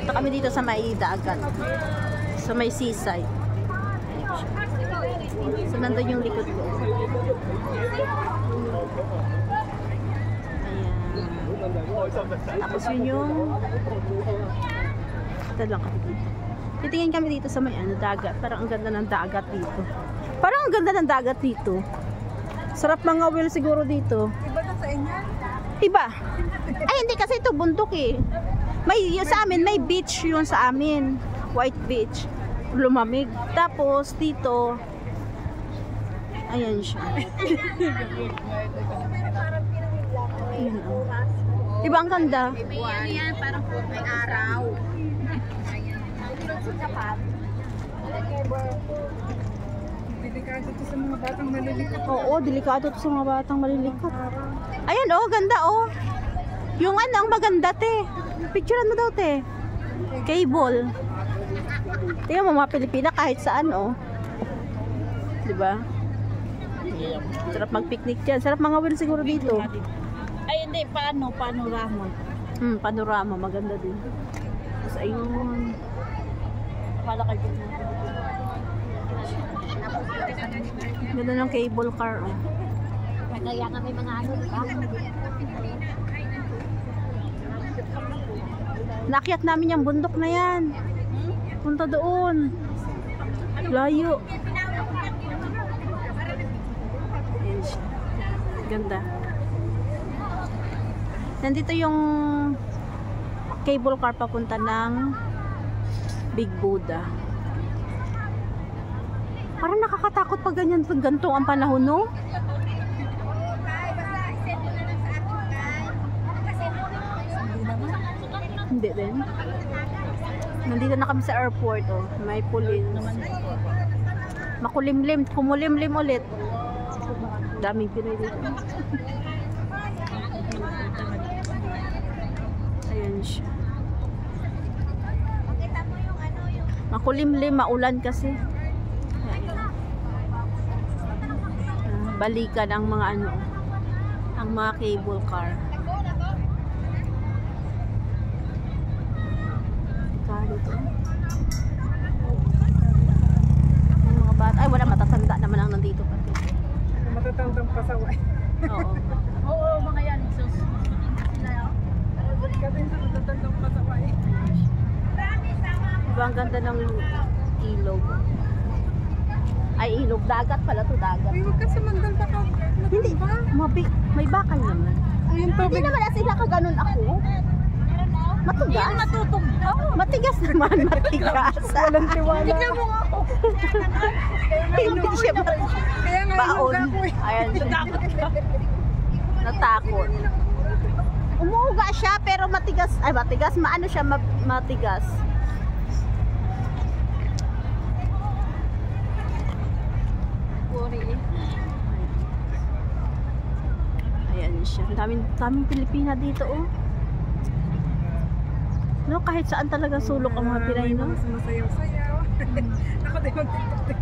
Punta kami dito sa may dagat. Sa may seaside. So, nandun yung likod ko. Ayan. Tapos yun yung ito lang kami dito. Titingin kami dito sa may dagat. Parang ang ganda ng dagat dito. Parang ang ganda ng dagat dito. Sarap mga whale siguro dito. Iba na sa inyo? Iba. Ay, hindi kasi ito bundok eh. May, yung sa amin, may beach yun sa amin. White beach. Lumamig. Tapos, dito, ayan siya. Ayan, oh. Diba ang ganda? Ano yan? Parang may araw. Delikado to sa mga batang malilikat. Oo, delikado to sa mga batang malilikat. Ayan, oh, ganda, oh. Yung ano, ang maganda, te. Picturean mo daw, te. Cable. Tingnan mo, mga Pilipina kahit saan, oh. Diba? Sarap mag-picnic dyan. Sarap mga whale siguro dito. Ay, hindi. Panorama. Panorama. Maganda din. Tapos, ayun. Akala kayo din natin. Ganda ng cable car, oh. Kaya nga may mga ano, diba? Nakyat namin yung bundok na yan. Punta doon. Layo. Ayan siya. Ganda. Nandito yung cable car papunta ng Big Buddha. Parang nakakatakot pag ganyan, pag ganito ang panahon, no? Hindi din. Nandito na kami sa airport, oh. May police. Makulimlim, kumulimlim ulit. Daming Pinoy dito. Ayan siya. Makulimlim, maulan kasi. Balikan ang mga ano, ang mga cable car. Dito. Ang mga bata, ay wala, matatanda naman ang nandito pati. Matatandang pasaway. Oo. Oo, mga yan. Sus. Kasi sa matatandang pasaway. Diba ang ganda ng ilog? Ay, ilog. Dagat pala to, dagat. Ay, huwag ka sumandal pa ka. Hindi ba? May bakal naman. Hindi naman na sila kaganon ako. Matigas? Matutog. Matigas naman, matigas. Walang tiwala. Tignan mo nga ako. Hindi siya Kaya nga baon. inuga ko eh. Ayan siya. Natakot. Umuuga siya pero matigas. Ay, matigas. Maano siya? Matigas. Ayan siya. Daming Pilipina dito, oh. No, kahit saan talaga sulok ang mga Pinay, no? Masayaw-sayaw. Ako din mag-tiktok.